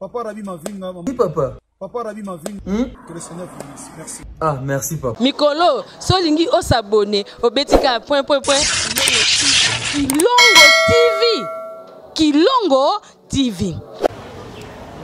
Papa Rabi Mavinga. Oui, papa. Papa Rabi Mavinga. Que le Seigneur vous bénisse. Merci. Ah, merci, papa. Mikolo, solingi o s'abonner au betika point. Kilongo TV. Kilongo TV.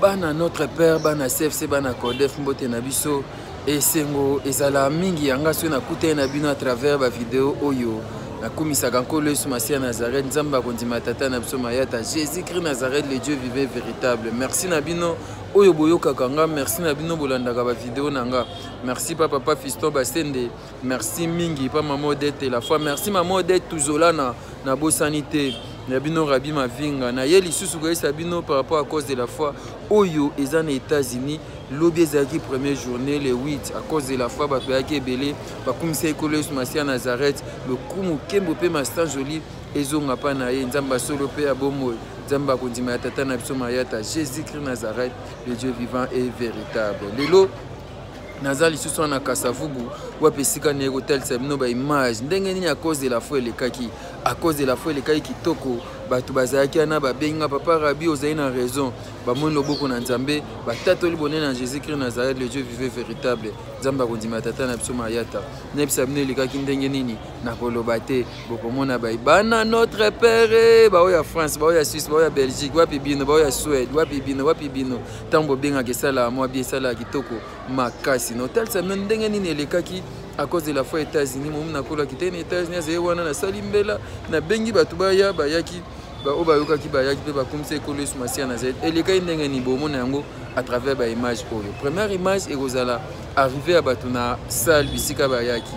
Bana notre père, bana CFC, bana Codef, mbote na biso. Et sengo, ezala mingi yanga so na kute na bino à travers ba vidéo oyo. Na komisaka nkolo Yesu Masia Nazareth, nzamba kondima tata na biso mayata. Jésus-Christ Nazareth, le Dieu vivant véritable. Merci na bino oyo boyoka kanga, merci na bino bolandaka ba vidéo nanga. Merci papa Fiston Basende. Merci mingi pa maman Odette la foi. Merci maman Odette toujours na bo sanité. Na bino Rabi Mavinga na yeli susu ko sabino par rapport à cause de la foi oyo eza na États-Unis. Lobby ezaki première journée le 8 à cause de la foi bato yaki belé bakumisa ekolo Yesu Masia Nazareth le kumu kembo pe mastan joli ezonga pa na ye nzamba solo pe abomo nzamba kondima ya tata na biso mayata Jésus-Christ Nazareth le Dieu vivant et véritable. Lelo nazali susu na Kasavubu wapesika na hotel sabino ba image ndenge nini à cause de la foi elekaki à cause de la foi elekaki kitoko bato bazaki na babenga papa Rabi ozali na raison ba mon loboko na nzambe batatoli bonene na Jésus-Christ Nazareth le Dieu vivant véritable nzamba kondima tata na biso mayata nebisa bino elekaki ndenge nini na koloba te bokomona bana notre père ba oya France ba oya Suisse ba oya Belgique wapi bino ba oya Suède wapi bino tambo benga kesala mwa bi sala kitoko makasi no tel ça ndenge nini elekaki à cause de la foi États-Unis mon na kola kitene États-Unis zewana na salimbela na bengi batu bayaki ba obayoka ki bayaki pe bakumisa ekolo Yesu Masia Nazareth elekaki ndenge ni bomona yango à travers ba image oyo. Première image ekozala arrivé à batu na salle bisika bayaki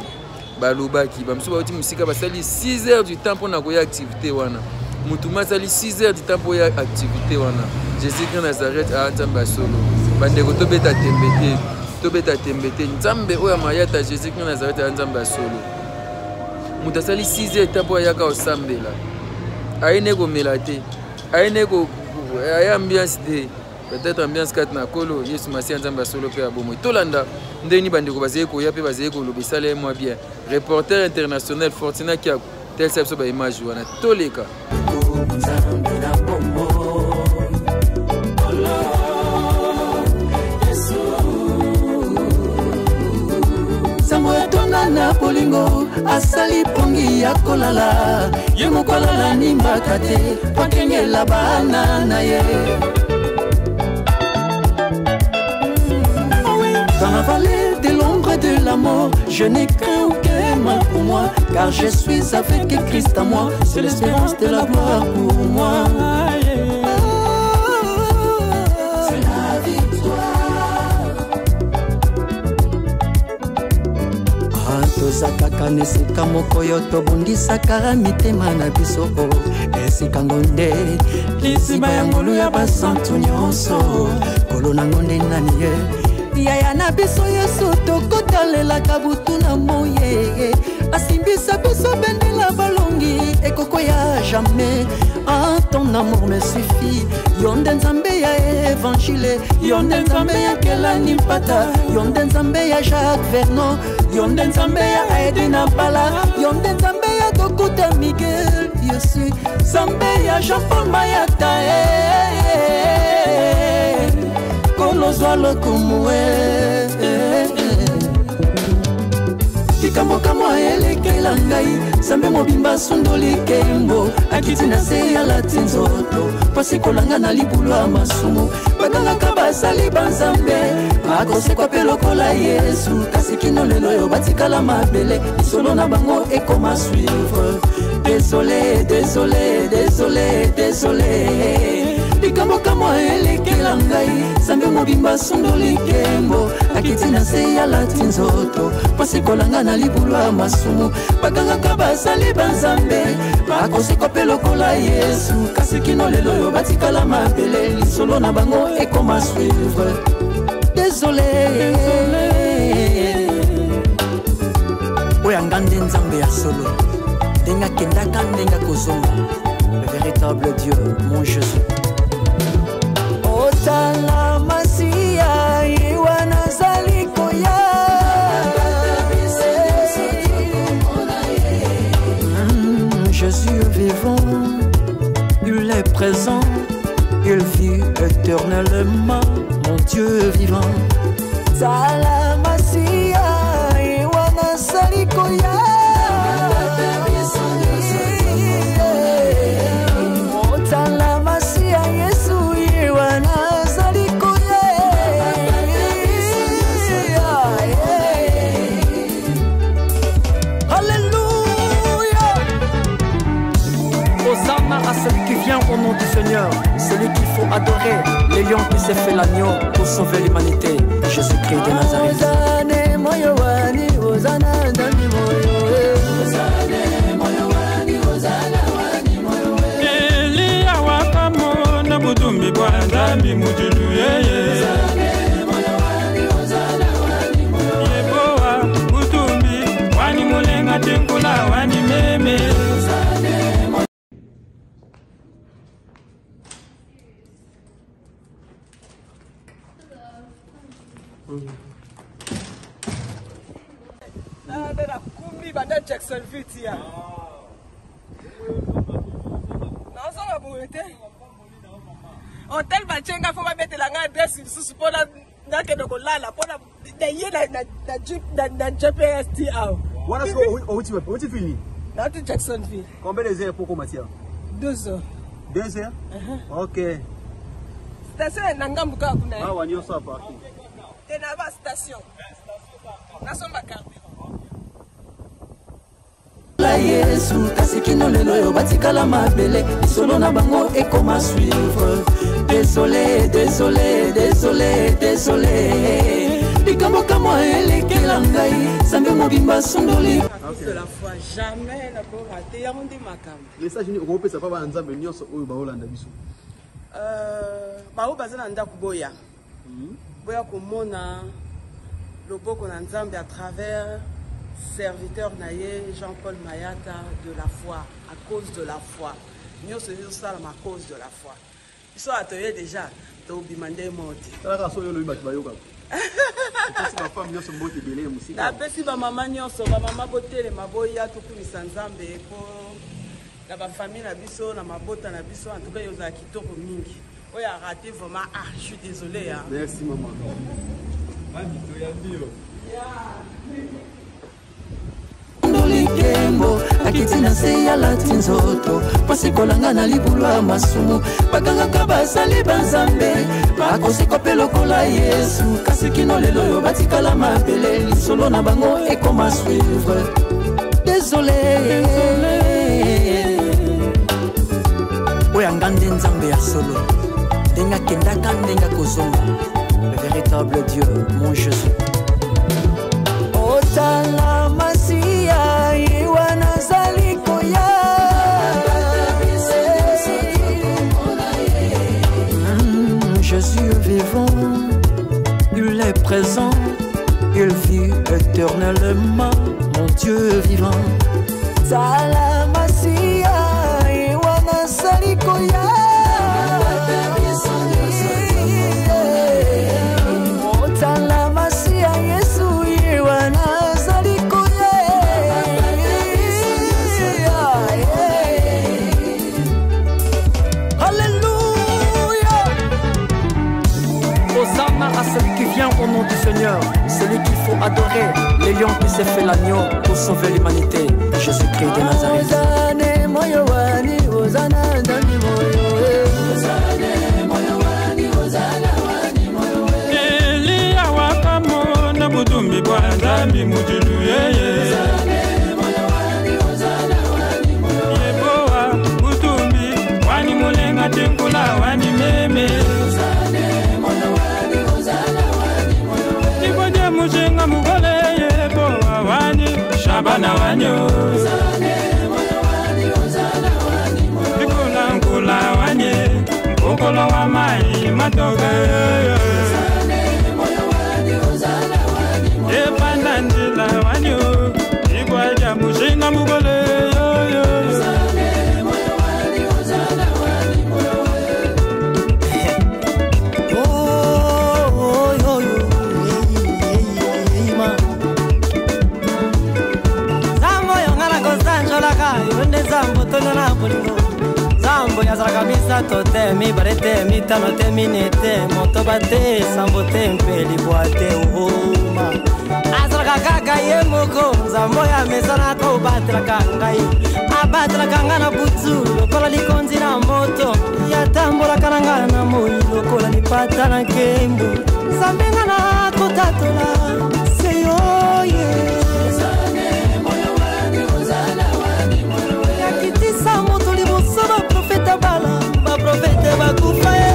balobaki bamso bauti musika basali 6 heures du temps pour na koya activité wana mutuma sali 6 heures du temps pour ya activité wana Jésus-Christ Nazareth a nzamba solo bandeko tobeta tembete nzambe oya mayata Jésus-Christ Nazareth a nzamba solo mutasali 6 heures temps pour yaka osambela aine ko melate aine ko aya ambiance de peut-être ambiance kat na kolo Yesu Masia nzamba solo pe abomo tolanda ndeni bandeko bazeye ko ya pe bazeye ko lobesala moi bien reporter international Fortina qui a tel sepso ba image wana toleka na polingo asali pongi ya kolala ye mokolala nimbaka te pakengela bana na ye dans la vallée de l'ombre de la mort je n'ai qu'un aucun mal pour moi car je suis avec Christ à moi c'est l'espérance de la gloire pour moi. Tozakaka nesika moko yo tobundisaka mitema na biso esika ngonde liziba ya ngolu ya basantu nyonso kolo na ngonde nani ye yaya na biso yesu tokotalelaka butu na moye asimbisa biso bendela balongi ekoko ya jamais ton amour me suffit yonde nzambe ya évangile yonde nzambe ya kelani mpata yonde nzambe ya Jacques Vernon yonde nzambe ya Edina Bala yonde nzambe ya Dokuta Miguel Yesu nzambe ya Jean-Paul Mayata kolozwa lokumwe likambo kamwa elekela ngai nzambe mobimba sundoli kembo akiti na se ya lati nzoto pasi kolanga na libulu ya masumu bagangaka basali banzambe bakosekwa mpe lokola Yesu kasi kino lelo oyo batikala mabele lisolo na bango ekoma suivre désolé likambo kamwa elekela ngai nzambe mobimba sundoli kembo akiti na se ya lati nzoto pasi kolanga na libulu ya masumu bagangaka basali banzambe bakosekwa mpe lokola Yesu kasi kino lelo oyo batikala mabele lisolo na bango ekoma suivre désolé oyo ngande nzambe ya solo ndenga kendaka ndenga kozonga le véritable Dieu mon Jésus otala masia iwana zali koya Jésus vivant il est présent il vit éternel éternellement, mon Dieu vivant. Salamasia, Iwana Salikoya. Salamasia, Yesu, Iwana Salikoya. Alléluia. Hosanna à celui qui vient au nom du Seigneur, celui qu'il faut adorer, les lions qui s'est fait l'agneau pour sauver l'humanité, Jésus-Christ de Nazareth. Jacksonville tia. Non, ça va bouger. Hôtel Bachenga faut pas mettre la adresse sous pour la que de là pour la GPS tia. Voilà ce où tu finis. Là tu Jacksonville. Combien de heures pour commencer? 2 heures. 2 heures? OK. Station Nangambuka kuna. Ah wa nyo ça parti. Tena ba station. Na somba carte. La Yesu kasikino lelo yo batikala mabele solo na bango et comment suivre. Désolé, désolé, désolé, désolé. Likambo kama elekela ngai sambe mobimba sondoli. De la foi jamais la pour rater ya mundi makambo. Message ni ko pesa pa ba nzambe nyonso oyo ba Holanda biso. Ba o bazana ndaku boya. Boya komona loboko na nzambe à travers serviteur naïe Jean-Paul Mayata de la foi, à cause de la foi. Nous sommes à cause de la foi. Ils sont ateliers déjà. Tu as demandé monter. Tu as demandé monter. La pesi ba mama nyonso ba mama botele maboya tukumisa nzambe po la ba famille na biso na mabota na biso en tout cas yoza kitoko mingi. Oya raté vraiment je suis désolé hein. Merci maman. Likembo akitina se ya latinzoto pasikolanga na libulwa masumu baganga kabasali banzambe bakosekope lokola Yesu kasi kino lelo yo batikala mabele lisolo na bango ekoma suivre. Désolé, oya ngande nzambe ya solo ndenga kendaka ndenga kozonga le véritable Dieu mon Jésus. Otala Masia Iwana Salikoya. Jésus vivant, il est présent, il vit éternellement, mon Dieu vivant. Otala Masia Iwana Salikoya. Otala Masia Yesu Iwana Salikoya. Alléluia. Hosanna à celui qui vient au nom du Seigneur, celui qu'il faut adorer, les lions qui s'est fait l'agneau pour sauver l'humanité, Jésus-Christ de Nazareth. Butumbi kwa nzambi mutulu yeye Yeboa butumbi wani mulenga tenkula wani meme Iboje mushenga mugole yeboa wani shabana wanyo Ikula nkula wani mkokolo wa mai matoge Epandandila wanyo Ibwaja mushinga mugole Zambo yongana kosanjo laka Yonde zambo tono na polingo Zambo ya zara kabisa misato te, mibale te, mitano te, mine te, motoba te, sambo te, mpeli bwa te, uma azalaka kaka ye moko nzambo ya mesana ko batraka ngai abatraka nga na butu lokola likonzi na moto yatambolaka na nga na moi lokola lipata na nkembo nzambe nga na kotatola seyo ye yakitisa moto liboso baprofeta bala baprofete bakufa ye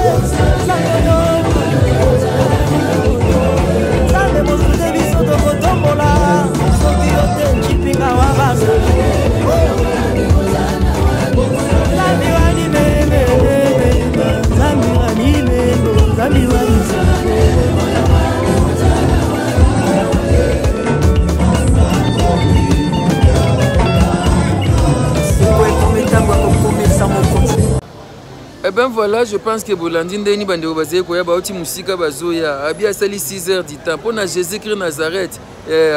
Eh ben voilà, je pense que Bolandi Ndeni Bandeko Bazé Koya Baoti Musika Bazoya, Abia Sali 6 heures du temps. Pour na Jésus-Christ Nazareth,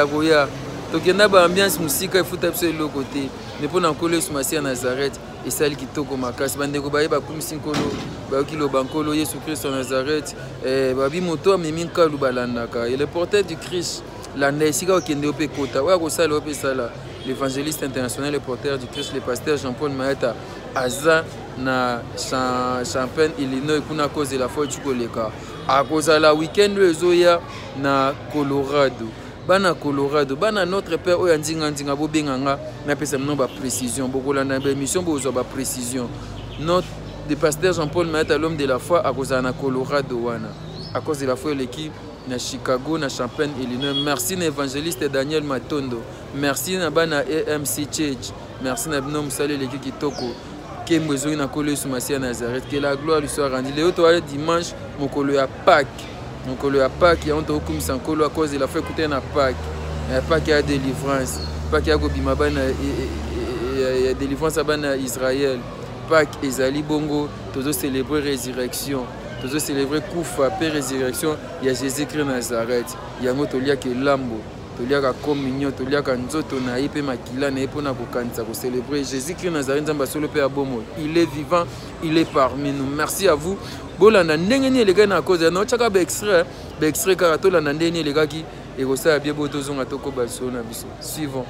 Agoya. Donc il y a une ambiance musique, il faut taper l'autre côté. Mais pour na Kolo Sumasi à Nazareth, et celle qui toque au Makas, Bandeko Baye Bakum Sinkolo, Bakilo Bankolo, Yesu Christ en Nazareth, Babi Moto, Miminka Lubalandaka. Et le porteur du Christ, la Nesika Okendeope Kota, Ouagosala Opesala, l'évangéliste international, le porteur du Christ, le pasteur Jean-Paul Maeta, Aza. Na Champagne, Illinois, kuna cause de la foi Chukoleka. À cause de la week-end, Zoya na Colorado. Bana Colorado, bana notre père Oyandinga Bobenganga, n'a pas de précision. Beaucoup la mission, beaucoup de précision. Notre le pasteur Jean-Paul Maeta, l'homme de la foi, à cause de la Colorado, à cause de la foi, l'équipe na Chicago, na Champagne, Illinois. Merci à l'évangéliste Daniel Matondo. Merci à bana AMC Church. Merci à Bnom Salé, l'équipe Kitoko. Que la gloire lui soit rendue. Le dimanche, mon colo à Pâques. Mon colo à Pâques, il y a un peu comme ça, à cause de la fête écouter à Pâques. Pâques, il y a délivrance. Pâques, il y a délivrance à Israël. Pâques, Ezali Bongo, tous célébrer résurrection. Tous célébrer Koufa, paix, résurrection. Il y a Jésus-Christ Nazareth. Il y a un autre lieu qui est Lambo. Toliaka communion, toliaka nzoto na ipe makila na ipo na kokanisa ko célébrer Jésus-Christ Nazareth nzamba solo pe abomo. Il est vivant, il est parmi nous. Merci à vous. Bolanda ndenge ni les na cause na chaka ba extrait karato la ndenge ni les gars qui et kosa bien boto zonga toko balso na biso. Suivant.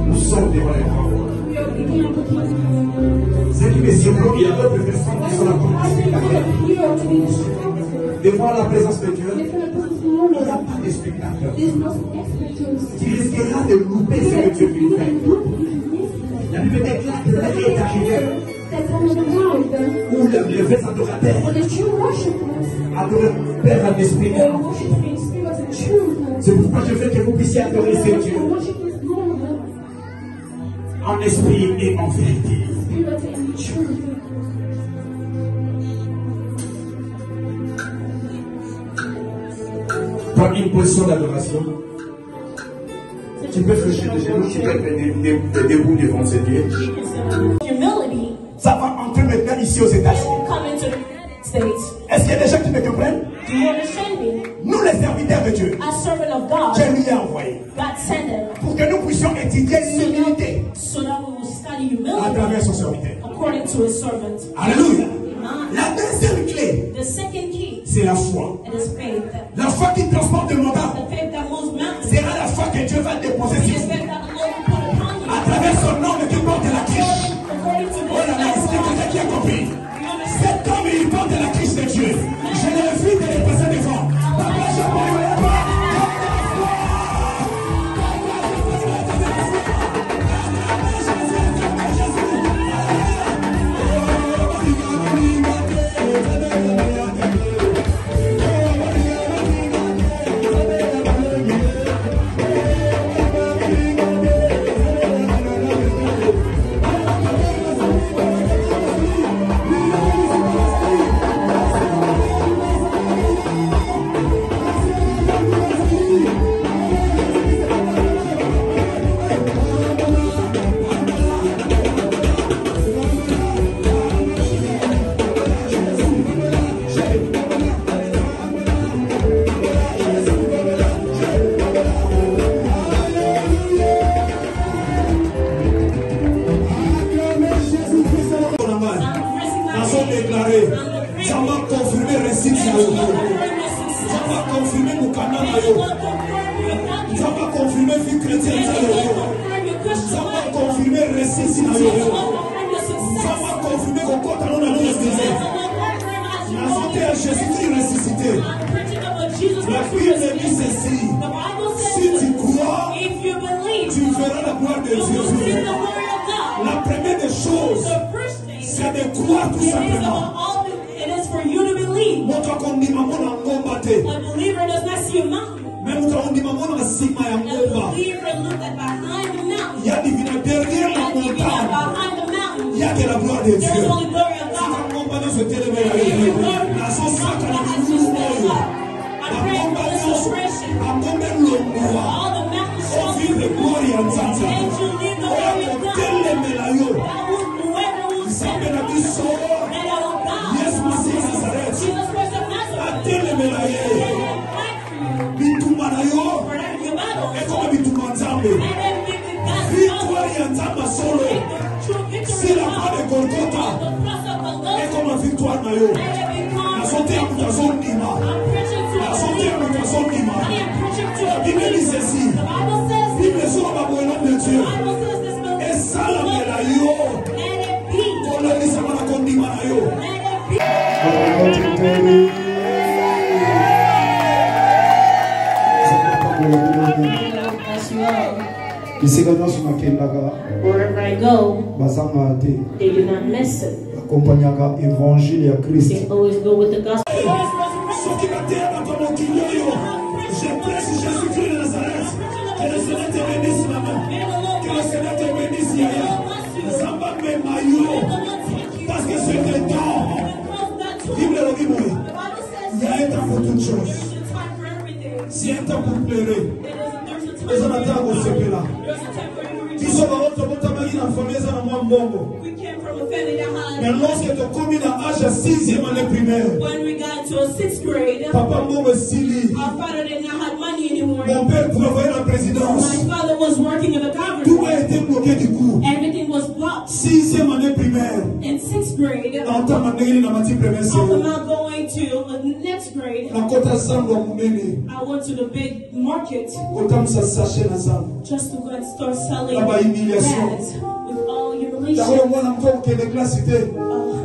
Nous sommes devant les paroles. Ce qui me surprend, il y a d'autres personnes qui sont là comme spectateurs. Devant la présence de Dieu, il n'y a pas de spectateurs. Tu risqueras de louper ce que Dieu veut faire. La Bible déclare que la vie est arrivée où les vrais adorateurs adorent Père en esprit. C'est pourquoi je veux que vous puissiez adorer ce Dieu en esprit et en vérité. Prends une position d'adoration. Tu peux fléchir les genoux, tu peux te debout devant ce Dieu. Ça va entrer maintenant ici aux États-Unis. Est-ce qu'il y a des gens qui me comprennent? Nous les serviteurs de Dieu, Dieu lui a envoyé pour que nous puissions étudier l'humilité à travers son serviteur. Alléluia. La deuxième clé, c'est la foi. La foi qui transporte le mandat sera la foi que Dieu va déposer sur vous. À travers son nom qui porte la criche. Oh là là, est-ce que quelqu'un qui a compris? Cet homme, il porte la criche de Dieu. Je l'ai vu de les passer devant. Papa, je ne pas. Wherever I go, they do not miss it. They always go with the gospel. Parce que c'est le temps. Vive-le, il y a un temps pour toutes choses. C'est un temps pour pleurer. Mais on attend au CP là. Mais lorsque tu as commis l'âge à 6e année primaire, papa Mbongo Sili, mon père travaillait à la présidence, tout a été bloqué du coup. 6e année primaire, en temps de la matière première, I went to the big market autant ça sachet na ça. just to go and start selling La humiliation. ads with all humiliation. isolation,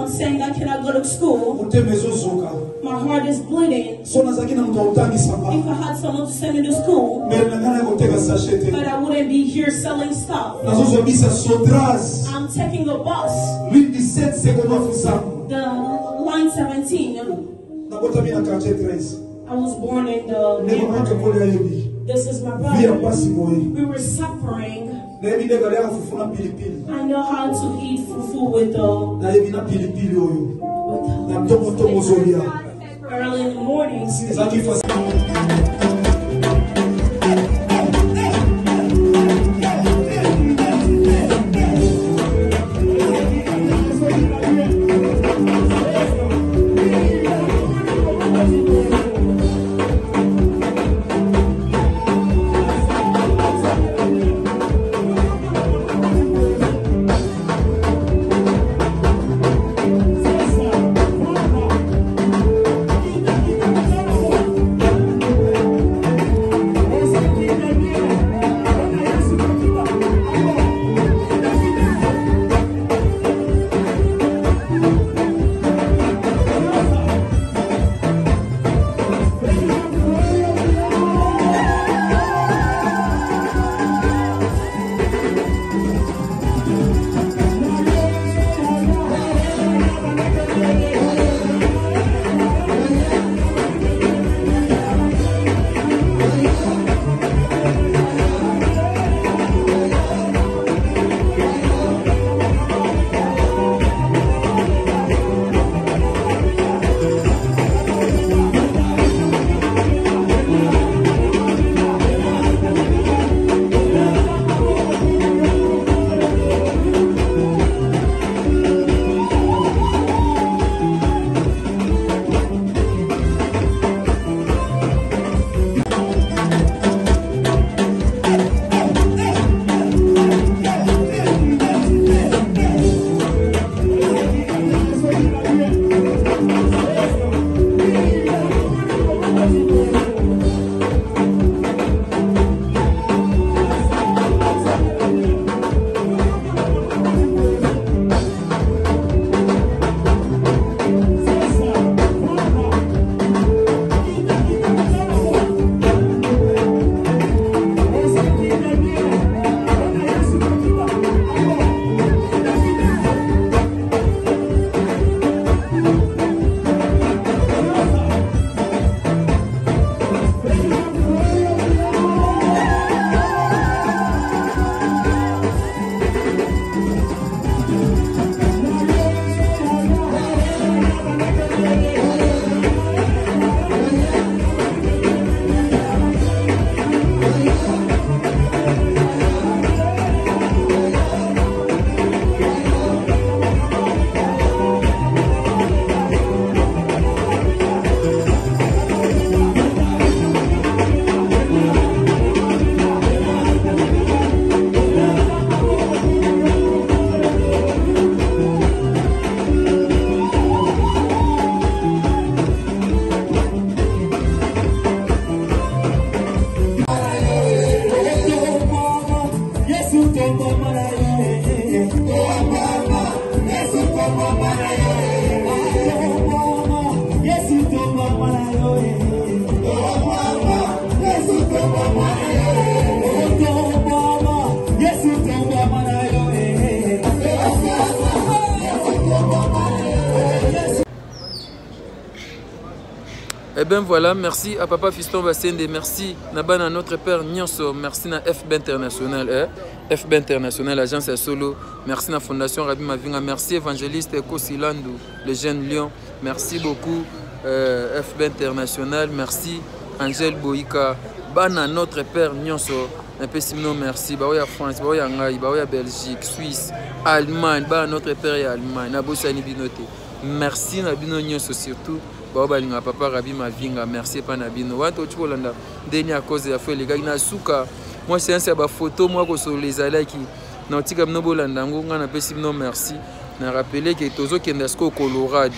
saying I cannot go to school, my heart is bleeding. If I had someone to send me to school, but I wouldn't be here selling stuff. I'm taking a bus, the line 17. I was born in the neighborhood. This is my brother. We were suffering. I know how to eat fufu with early in the mornings. Eh bien voilà, merci à Papa Fiston Bassende, merci à notre père Nyonso, merci à FB International, FB International, agence à Solo, merci à la Fondation Rabbi Mavinga, merci évangéliste Eko Silandou, le jeune Lion, merci beaucoup FB International, merci Angèle Boïka, à notre père Nyonso, un peu sinon merci, à France, à Ngai, à Belgique, Suisse, Allemagne, à notre père et Allemagne, à Bossani Binoté, merci à Bino Nyonso surtout. Papa Rabbi Mavinga, merci Panabino. Wato Cholanda, dernier à cause de la feuille, les gars, na souka. Moi, c'est un photo, moi, que sur les alais qui n'ont pas de Nobolanda, on a appelé non merci. On a rappelé que Tozo Kendasko Colorado.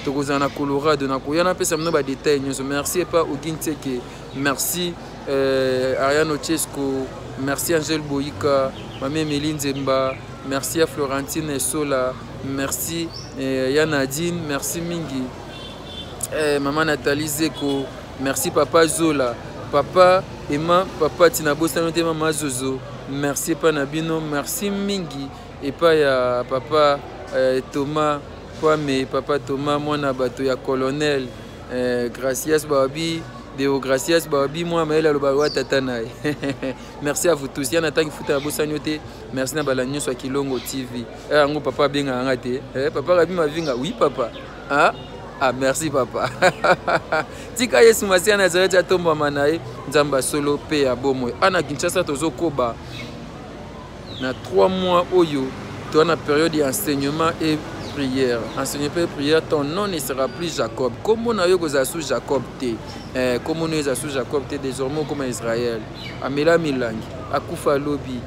Togozana Colorado, on a appelé ça des détails. Merci pas Oginteke, merci Ariane Ochesco, merci Angèle Boïka, Mamé Méline Zemba, merci à Florentine Sola, merci à Nadine, merci Mingi, maman Nathalie Zeko, merci papa Zola, papa Emma, papa Tinabo Sanote, maman Zozo, merci Panabino, merci Mingi, et pas ya papa Thomas Kwame, papa Thomas Mwana Bato ya colonel, gracias Babi. Deo gracias Babi, moi Maëla Lobawa Tatanaï. Merci à vous tous. Yana tangi futa bosanyote. Merci na balanyo sur Kilongo TV. Ngo papa benga ngate. Papa Rabi mavinga. Oui papa. Ah merci papa. Tika Yesu Masia Nazareth atomba manae nzamba solo pe ya bomo. Ana Kinshasa tozo koba. Na 3 mois oyo, tu as une période d'enseignement et prière. Enseignement et prière, ton nom ne sera plus Jacob. Comme on a eu sous Jacob T. Comme on a eu sous Jacob T, désormais comme Israël. Amela Milang, Akoufa Lobi,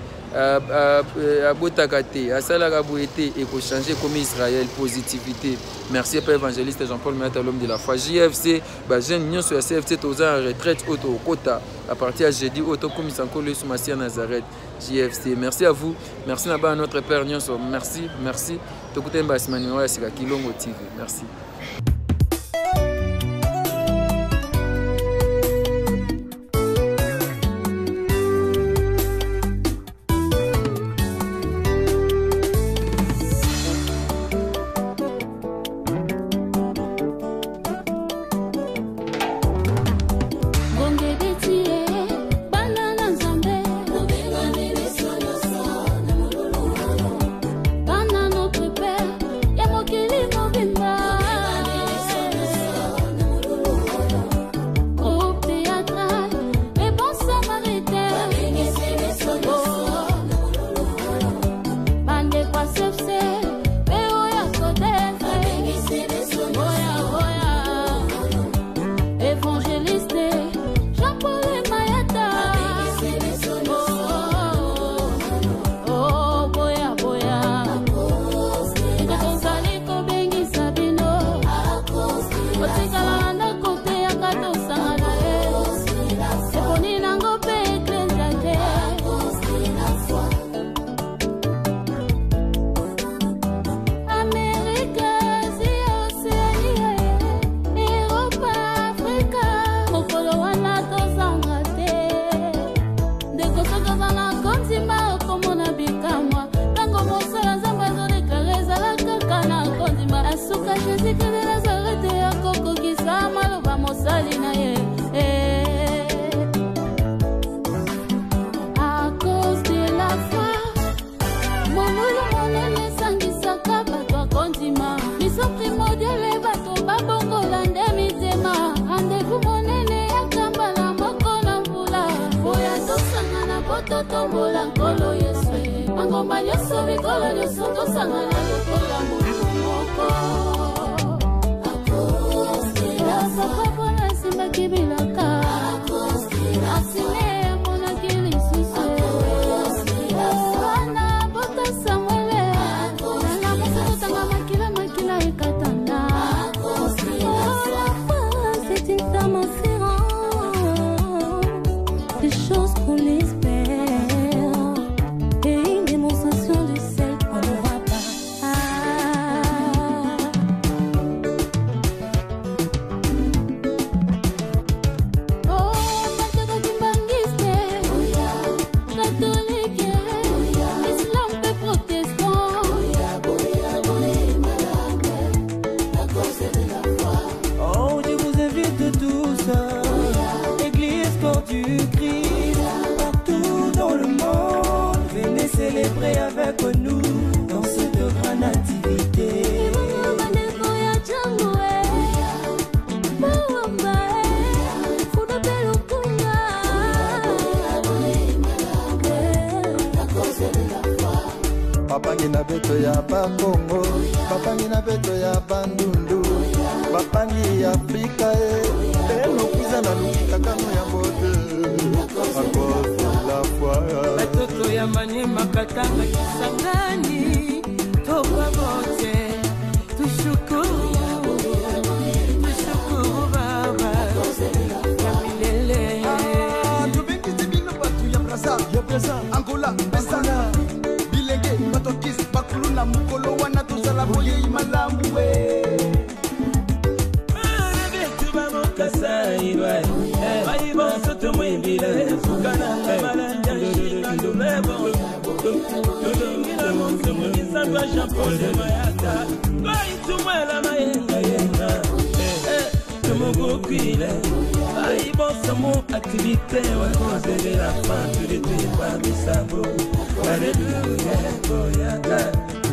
Abotakate, Asalagabouete, et pour changer comme Israël, positivité. Merci Père évangéliste Jean-Paul Maître, l'homme de la foi. JFC, jeune Nyon sur la CFC, tous en retraite, auto quota. À partir de jeudi, auto comme Sanko le Soumassia Nazareth. JFC, merci à vous. Merci à notre Père Nyon. Merci, merci. Tokute Mbassimani, c'est la Kilongo TV. Merci. Angola, Bessana, Bilenge, Matokis, Activité, ouais, la fin, tu les tues par mes sabots. Alléluia, Boyaka,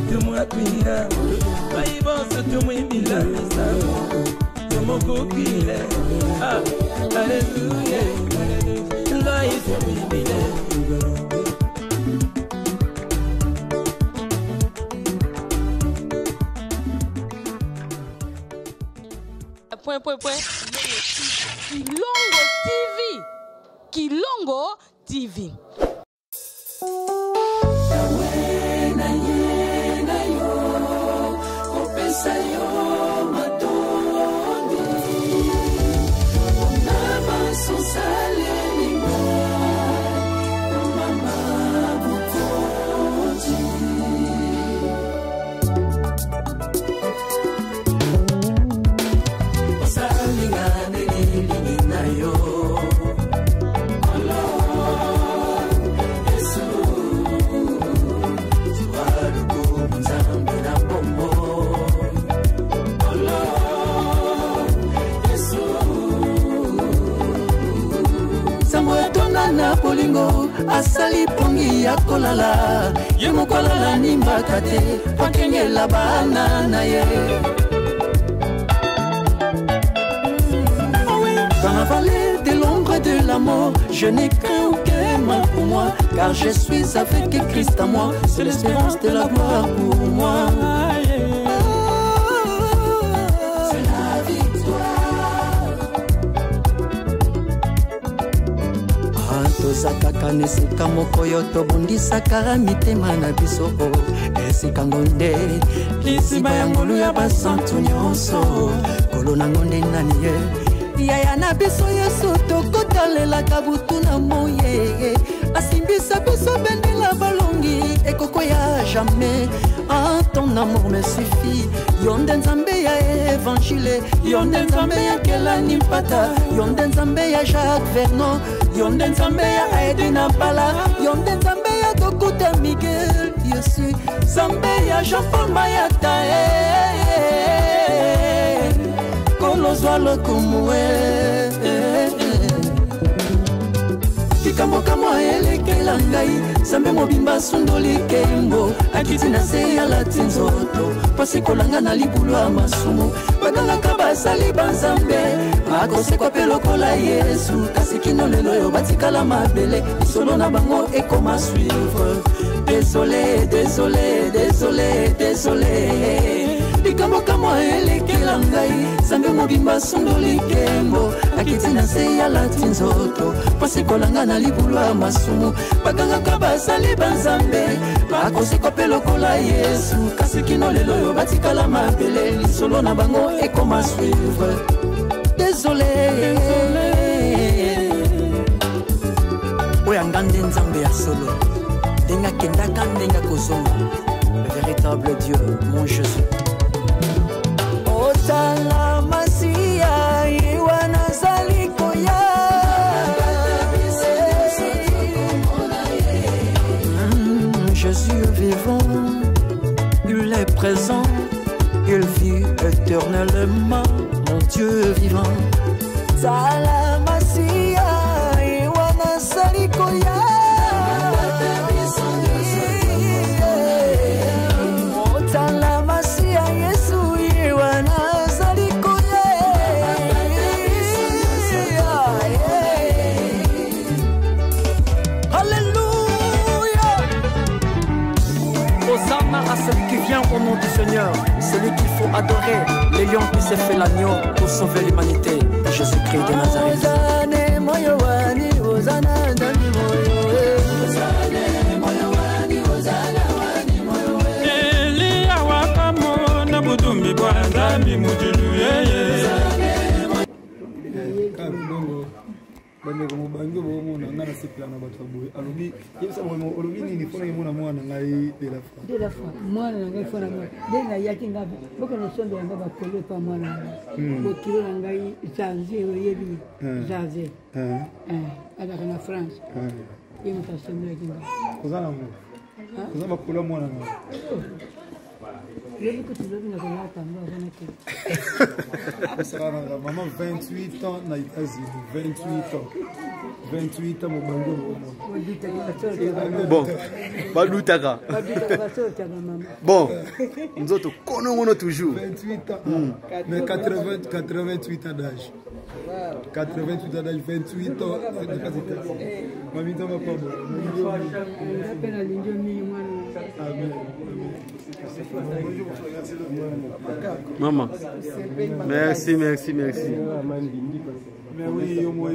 tu m'as cuire. Aïe, bon, c'est tout, moi, il a mes sabots. Tu m'as coquille. Ah, alléluia, alléluia. Là, il faut m'y Kilongo TV. Kilongo TV. Polingo asali pongi ya kolala ye mokolala nimbaka te pakengela bana na ye. Dans la vallée de l'ombre et de la mort, je n'ai craint aucun mal pour moi, car je suis avec Christ à moi, c'est l'espérance de la gloire pour moi. Tozakaka nesika moko yo tobundisaka mitema na biso esika ngonde liziba ya ngolu ya basantu nyonso kolo na ngonde nani ye yaya na biso yesu tokotalelaka butu na moye asimbisa biso bendela balongi ekoko ya jamais. Ah, ton amour me suffit. Yonde nzambe ya évangile, yonde nzambe ya Kelani Mpata, yonde nzambe ya Jacques Vernon, yonde nzambe ya Edina Pala, yonde nzambe ya Dokuta Miguel, Yesu nzambe ya Jean-Paul Mayata. Kolozwa lokumwe kikambo kamwa elekela ngai sambe mobimba sundoli kembo akiti na se ya lati nzoto pasi kolanga na libulu ya masumu bagangaka basali banzambe bakosekwa mpe lokola yesu kasi kino lelo oyo batikala mabele lisolo na bango ekoma suivre. Désolé, désolé, désolé, désolé likambo kamwa elekela ngai sambe mobimba sundoli kembo akiti na se ya lati nzoto pasi kolanga na libulu ya masumu bagangaka basali banzambe bakosekwa mpe lokola yesu kasi kino lelo oyo batikala mabele lisolo na bango ekoma suivre. Désolé, oyo anga nde nzambe ya solo ndenga kendaka ndenga kozonga le véritable Dieu mon Jésus. Otala Masia iwana salikoya Jésus vivant, il est présent, il vit éternellement, mon Dieu vivant. Otala Masia iwana salikoya Otala Masia Yesu iwana à celui qui vient au nom du Seigneur, celui qu'il faut adorer, les lions qui s'est fait l'agneau pour sauver l'humanité, Jésus-Christ de Nazareth. bande ko bangi bo mo na ngana se plan na bato boy alobi yesa mo olobi ni fona mo na mwana ngai de la fois mwana ngai fona mo de na yaki ngabe boko no sondo yanga ba kole pa mwana ko kilo ngai chanze yebi jaze ada kana France yemo ta semble kinga kozana mo kozama kula mwana ngai yebi ko tilobi na kana tamba bana ke maman 28 ans na États-Unis 28 ans mon bango bon badutaka bon nous autres connaissons toujours 28 ans mais 88 ans d'âge 88 ans d'âge 28 ans mami tama pas bon maman merci mais oui au moins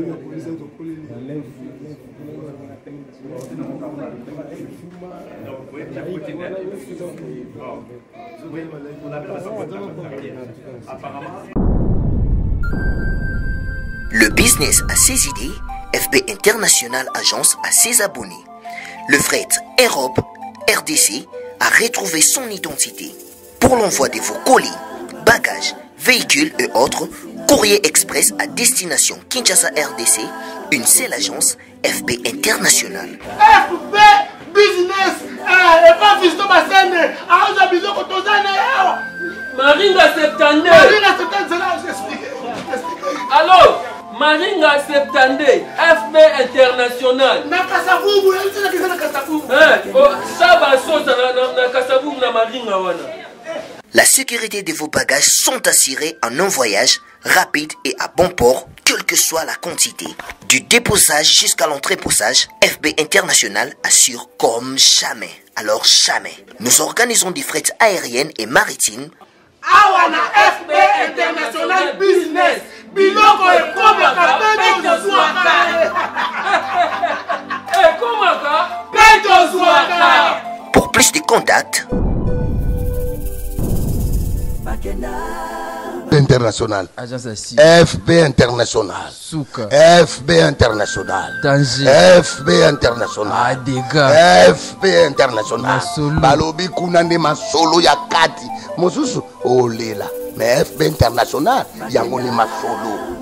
Le business a ses idées, FB International Agence a ses abonnés. Le fret Europe, RDC, a retrouvé son identité. Pour l'envoi de vos colis, bagages, véhicules et autres, courrier express à destination Kinshasa RDC, une seule agence, FB International. FB Business, et pas Fisto Bassene, à Ozabizo Kotozane. Maringa 72. Maringa 72, c'est là où j'explique. Allô, Maringa 72, FB International. Na Kasavubu, c'est là que c'est na Kasavubu. Ça va sauter na Kasavubu na Maringa wana. La sécurité de vos bagages sont assurées en un voyage rapide et à bon port, quelle que soit la quantité. Du déposage jusqu'à l'entreposage, FB International assure comme jamais. Alors jamais. Nous organisons des frettes aériennes et maritimes. Awana FB International Business. Biloko et Komaka, Pedro Zouaka. Komaka, Pedro Zouaka. Pour plus de contacts, International. FB International. Souka. FB International. Danger. FB International. Dégâts. FB International. Balobi kunande masolo ya kati. Mosusu olela. Mais FB International yango ni masolo.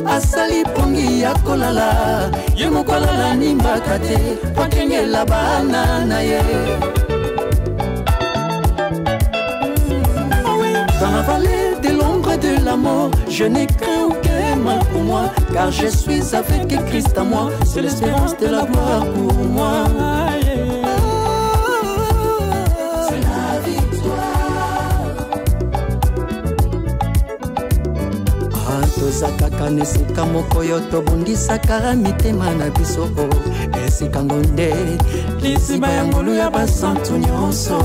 Asali pongi ya kolala Yemo kolala nimba kate Wakenge la bana na ye Dans la vallée de l'ombre et de la mort Je n'ai craint aucun mal pour moi Car je suis avec Christ à moi C'est l'espérance de la gloire pour moi C'est la victoire tozakaka na esika moko yo tobundisaka mitema na biso esika ngonde liziba ya ngolu ya basantu nyonso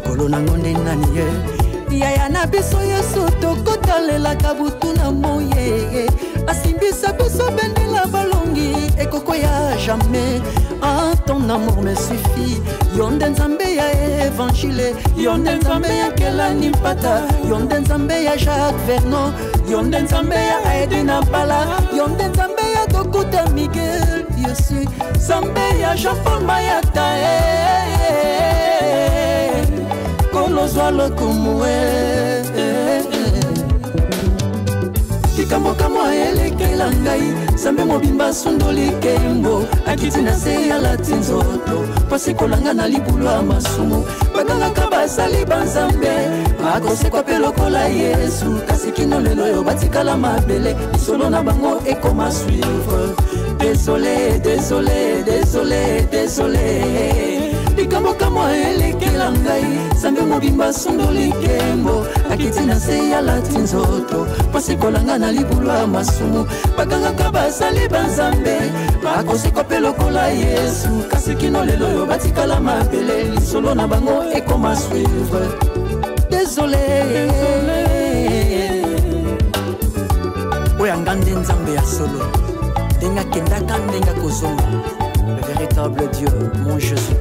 kolo na ngonde nani ye yaya na biso yesu tokotalelaka butu na moye asimbisa biso bendela balongi ekoko ya jamais ton amour me suffit yonde nzambe ya évangile yonde nzambe ya kelani mpata yonde nzambe ya Jacques Vernon yonde nzambe ya Edina Bala yonde nzambe ya Dokuta Miguel Yesu nzambe ya Jean-Paul Mayata kolozwa lokumwe kikambo kamwa elekela ngai nzambe mobimba sundoli kembo akiti na se ya lati nzoto pasi kolanga na libulu ya masumu bagangaka basali banzambe akosekwa mpe lokola yesu kasi kino lelo oyo batikala mabele lisolo na bango ekoma suivre des désolé, désolé, désolé, désolé. Likambo kamwa elekela ngai Sambe mobimba sondo likembo Akiti na se ya lati nzoto Pasi kolanga na libulwa masumu Bagangaka basali banzambe Bakosi kope lokola Yesu Kasi kino lelo yo batikala mapele Lisolo na bango ekoma suivre Désolé Oya ngande nzambe ya solo Denga kendaka ndenga kozonga Le véritable Dieu, mon Jésus